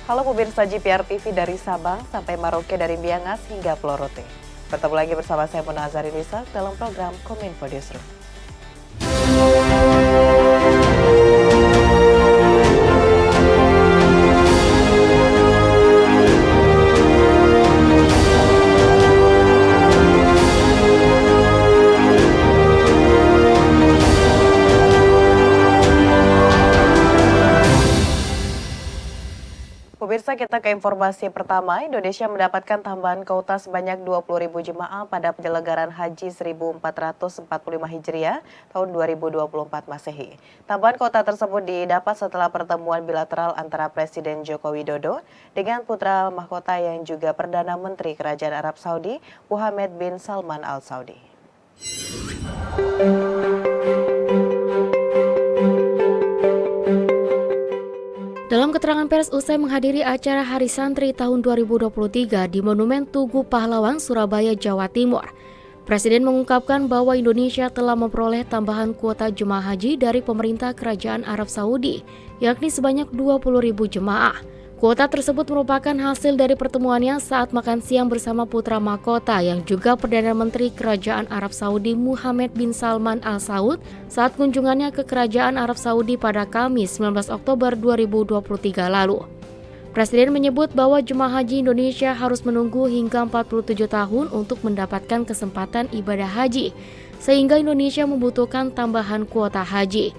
Halo pemirsa GPR TV dari Sabang sampai Merauke dari Miangas hingga Pulau Rote. Bertemu lagi bersama saya Mona Azarinisa dalam program Kominfo Newsroom. Pemirsa, kita ke informasi pertama. Indonesia mendapatkan tambahan kuota sebanyak 20.000 jemaah pada penyelenggaraan Haji 1445 Hijriah tahun 2024 Masehi. Tambahan kuota tersebut didapat setelah pertemuan bilateral antara Presiden Joko Widodo dengan putra mahkota yang juga Perdana Menteri Kerajaan Arab Saudi, Muhammad bin Salman Al Saudi. Dalam keterangan pers usai menghadiri acara Hari Santri tahun 2023 di Monumen Tugu Pahlawan, Surabaya, Jawa Timur, Presiden mengungkapkan bahwa Indonesia telah memperoleh tambahan kuota jemaah haji dari pemerintah Kerajaan Arab Saudi, yakni sebanyak 20.000 jemaah. Kuota tersebut merupakan hasil dari pertemuannya saat makan siang bersama putra mahkota yang juga Perdana Menteri Kerajaan Arab Saudi Muhammad bin Salman Al Saud saat kunjungannya ke Kerajaan Arab Saudi pada Kamis 19 Oktober 2023 lalu. Presiden menyebut bahwa jemaah haji Indonesia harus menunggu hingga 47 tahun untuk mendapatkan kesempatan ibadah haji, sehingga Indonesia membutuhkan tambahan kuota haji.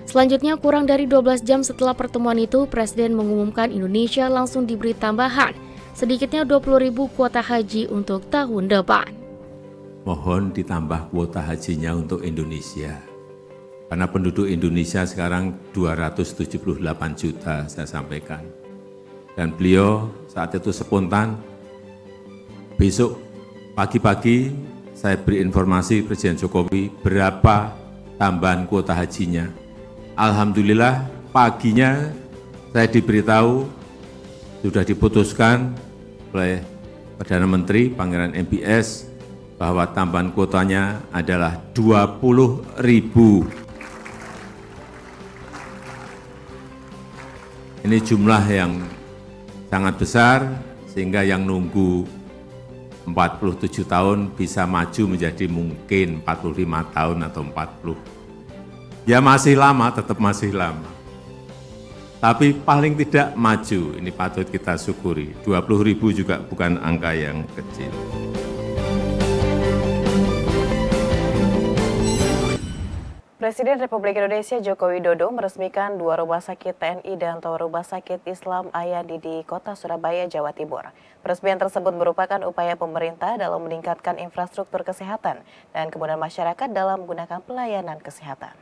Selanjutnya, kurang dari 12 jam setelah pertemuan itu, Presiden mengumumkan Indonesia langsung diberi tambahan, sedikitnya 20.000 kuota haji untuk tahun depan. Mohon ditambah kuota hajinya untuk Indonesia. Karena penduduk Indonesia sekarang 278 juta, saya sampaikan. Dan beliau saat itu spontan, besok pagi-pagi saya beri informasi Presiden Jokowi berapa tambahan kuota hajinya. Alhamdulillah paginya saya diberitahu sudah diputuskan oleh Perdana Menteri Pangeran MBS bahwa tambahan kuotanya adalah 20.000. Ini jumlah yang sangat besar sehingga yang nunggu 47 tahun bisa maju menjadi mungkin 45 tahun atau 40. Ya masih lama, tetap masih lama. Tapi paling tidak maju, ini patut kita syukuri. 20.000 juga bukan angka yang kecil. Presiden Republik Indonesia Joko Widodo meresmikan 2 rumah sakit TNI dan tower rumah sakit Islam Ayani di Kota Surabaya, Jawa Timur. Peresmian tersebut merupakan upaya pemerintah dalam meningkatkan infrastruktur kesehatan dan kemudahan masyarakat dalam menggunakan pelayanan kesehatan.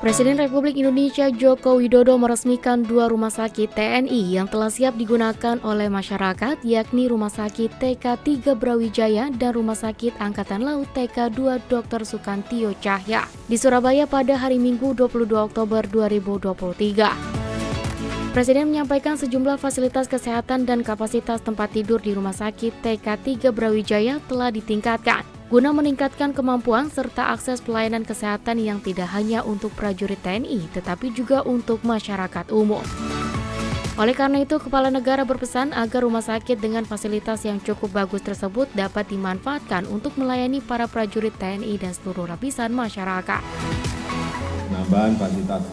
Presiden Republik Indonesia Joko Widodo meresmikan 2 rumah sakit TNI yang telah siap digunakan oleh masyarakat, yakni Rumah Sakit TK3 Brawijaya dan Rumah Sakit Angkatan Laut TK2 Dr. Sukantio Cahya di Surabaya pada hari Minggu 22 Oktober 2023. Presiden menyampaikan sejumlah fasilitas kesehatan dan kapasitas tempat tidur di Rumah Sakit TK3 Brawijaya telah ditingkatkan guna meningkatkan kemampuan serta akses pelayanan kesehatan yang tidak hanya untuk prajurit TNI, tetapi juga untuk masyarakat umum. Oleh karena itu, Kepala Negara berpesan agar rumah sakit dengan fasilitas yang cukup bagus tersebut dapat dimanfaatkan untuk melayani para prajurit TNI dan seluruh lapisan masyarakat. Penambahan fasilitas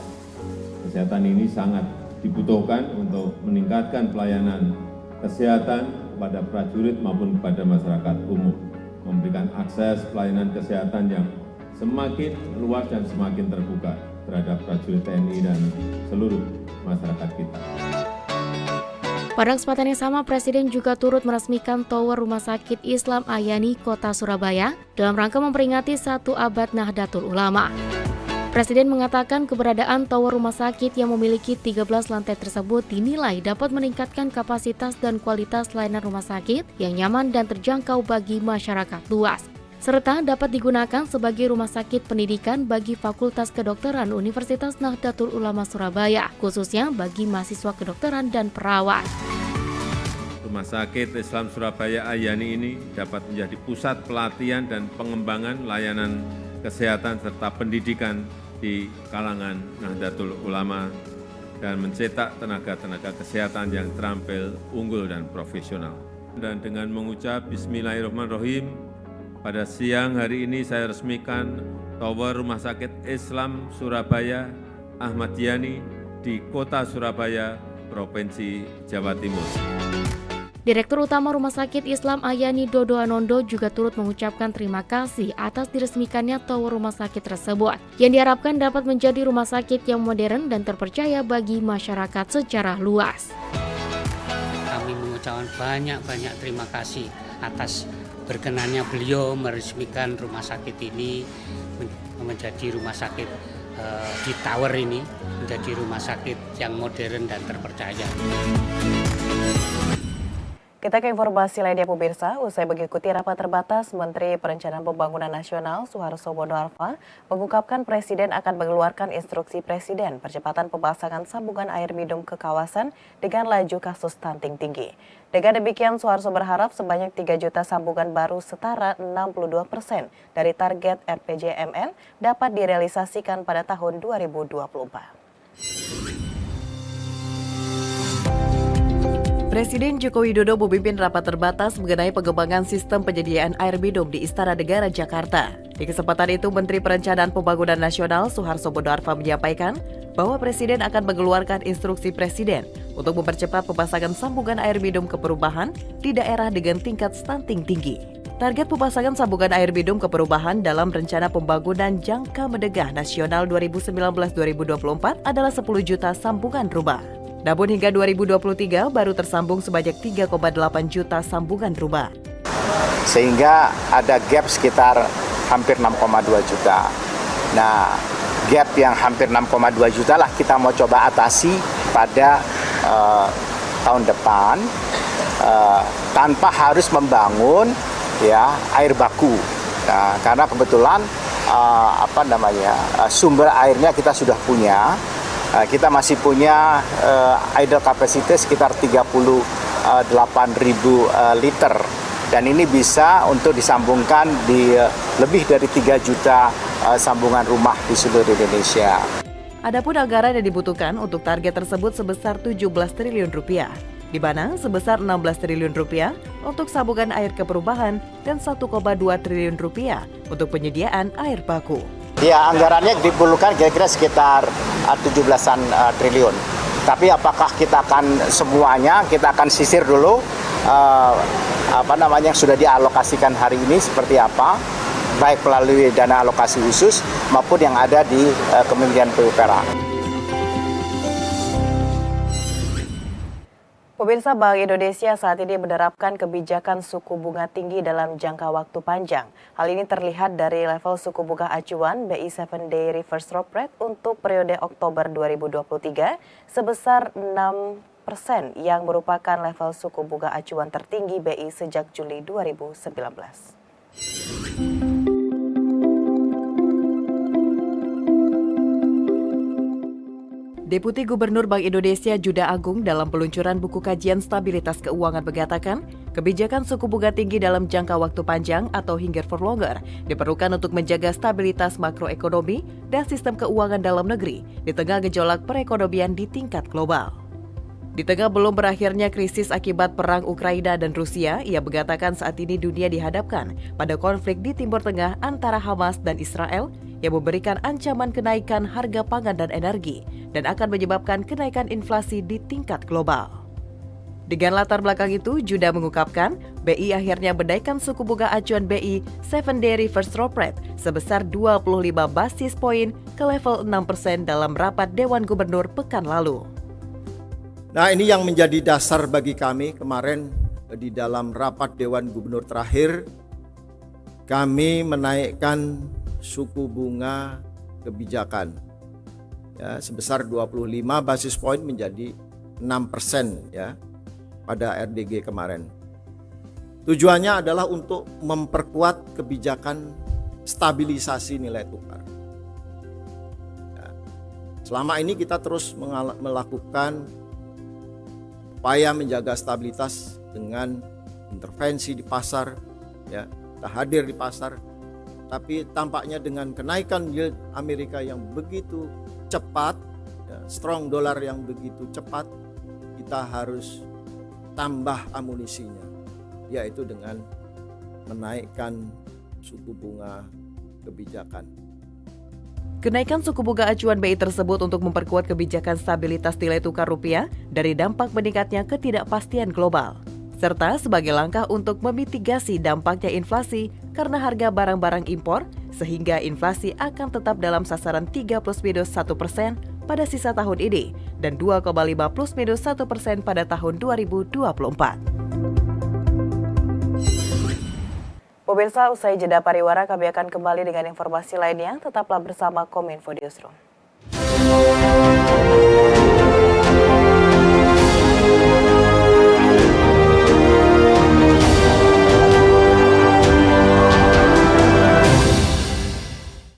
kesehatan ini sangat dibutuhkan untuk meningkatkan pelayanan kesehatan kepada prajurit maupun kepada masyarakat umum. Memberikan akses pelayanan kesehatan yang semakin luas dan semakin terbuka terhadap prajurit TNI dan seluruh masyarakat kita. Pada kesempatan yang sama, Presiden juga turut meresmikan tower Rumah Sakit Islam Ayani Kota Surabaya dalam rangka memperingati 1 abad Nahdlatul Ulama. Presiden mengatakan keberadaan tower rumah sakit yang memiliki 13 lantai tersebut dinilai dapat meningkatkan kapasitas dan kualitas layanan rumah sakit yang nyaman dan terjangkau bagi masyarakat luas, serta dapat digunakan sebagai rumah sakit pendidikan bagi Fakultas Kedokteran Universitas Nahdlatul Ulama Surabaya, khususnya bagi mahasiswa kedokteran dan perawat. Rumah Sakit Islam Surabaya Ayani ini dapat menjadi pusat pelatihan dan pengembangan layanan kesehatan serta pendidikan di kalangan Nahdlatul Ulama dan mencetak tenaga-tenaga kesehatan yang terampil, unggul, dan profesional. Dan dengan mengucap Bismillahirrahmanirrahim, pada siang hari ini saya resmikan Tower Rumah Sakit Islam Surabaya Ahmad Yani di Kota Surabaya, Provinsi Jawa Timur. Direktur Utama Rumah Sakit Islam Ayani Dodo Anondo juga turut mengucapkan terima kasih atas diresmikannya tower rumah sakit tersebut, yang diharapkan dapat menjadi rumah sakit yang modern dan terpercaya bagi masyarakat secara luas. Kami mengucapkan banyak terima kasih atas berkenannya beliau meresmikan rumah sakit ini menjadi rumah sakit di tower ini, menjadi rumah sakit yang modern dan terpercaya. Kita ke informasi lainnya pemirsa, usai mengikuti rapat terbatas, Menteri Perencanaan Pembangunan Nasional Suharso Monoarfa mengungkapkan Presiden akan mengeluarkan instruksi Presiden percepatan pemasangan sambungan air minum ke kawasan dengan laju kasus stunting tinggi. Dengan demikian, Suharso berharap sebanyak 3 juta sambungan baru setara 62% dari target RPJMN dapat direalisasikan pada tahun 2024. Presiden Joko Widodo memimpin rapat terbatas mengenai pengembangan sistem penyediaan air minum di Istana Negara Jakarta. Di kesempatan itu, Menteri Perencanaan Pembangunan Nasional Suharso Monoarfa menyampaikan bahwa Presiden akan mengeluarkan instruksi Presiden untuk mempercepat pemasangan sambungan air minum ke perumahan di daerah dengan tingkat stunting tinggi. Target pemasangan sambungan air minum ke perumahan dalam Rencana Pembangunan Jangka Menengah Nasional 2019-2024 adalah 10 juta sambungan rumah. Namun hingga 2023 baru tersambung sebanyak 3,8 juta sambungan rumah. Sehingga ada gap sekitar hampir 6,2 juta. Nah, gap yang hampir 6,2 juta lah kita mau coba atasi pada tahun depan tanpa harus membangun air baku. Nah, karena kebetulan sumber airnya kita sudah punya. Kita masih punya idle capacity sekitar 38.000 liter. Dan ini bisa untuk disambungkan di lebih dari 3 juta sambungan rumah di seluruh Indonesia. Adapun anggaran yang dibutuhkan untuk target tersebut sebesar 17 triliun rupiah, di mana sebesar 16 triliun rupiah untuk sambungan air ke perumahan dan 1,2 triliun rupiah untuk penyediaan air baku. Ya, anggarannya diperlukan kira-kira sekitar 17-an triliun. Tapi apakah kita akan semuanya, kita akan sisir dulu yang sudah dialokasikan hari ini seperti apa, baik melalui dana alokasi khusus maupun yang ada di Kementerian PUPR. Pemirsa, Bank Indonesia saat ini menerapkan kebijakan suku bunga tinggi dalam jangka waktu panjang. Hal ini terlihat dari level suku bunga acuan BI 7-Day Reverse Swap Rate untuk periode Oktober 2023 sebesar 6% yang merupakan level suku bunga acuan tertinggi BI sejak Juli 2019. Deputi Gubernur Bank Indonesia Juda Agung dalam peluncuran buku kajian stabilitas keuangan mengatakan, kebijakan suku bunga tinggi dalam jangka waktu panjang atau higher for longer diperlukan untuk menjaga stabilitas makroekonomi dan sistem keuangan dalam negeri di tengah gejolak perekonomian di tingkat global. Di tengah belum berakhirnya krisis akibat perang Ukraina dan Rusia, ia mengatakan saat ini dunia dihadapkan pada konflik di Timur Tengah antara Hamas dan Israel yang memberikan ancaman kenaikan harga pangan dan energi dan akan menyebabkan kenaikan inflasi di tingkat global. Dengan latar belakang itu, Juda mengungkapkan BI akhirnya menaikkan suku bunga acuan BI 7-Day Reverse Swap Rate sebesar 25 basis poin ke level 6% dalam rapat Dewan Gubernur pekan lalu. Nah, ini yang menjadi dasar bagi kami kemarin di dalam rapat Dewan Gubernur terakhir, kami menaikkan suku bunga kebijakan sebesar 25 basis point menjadi 6% pada RDG kemarin. Tujuannya adalah untuk memperkuat kebijakan stabilisasi nilai tukar. Selama ini kita terus melakukan upaya menjaga stabilitas dengan intervensi di pasar, kita hadir di pasar, Tapi tampaknya dengan kenaikan yield Amerika yang begitu cepat, strong dollar yang begitu cepat, kita harus tambah amunisinya, yaitu dengan menaikkan suku bunga kebijakan. Kenaikan suku bunga acuan BI tersebut untuk memperkuat kebijakan stabilitas nilai tukar rupiah dari dampak meningkatnya ketidakpastian global, serta sebagai langkah untuk memitigasi dampaknya inflasi karena harga barang-barang impor, sehingga inflasi akan tetap dalam sasaran 3 ± 1% pada sisa tahun ini dan 2,5 ± 1% pada tahun 2024. Pemirsa, usai jeda pariwara, kami akan kembali dengan informasi lainnya. Tetaplah bersama Kominfo Newsroom.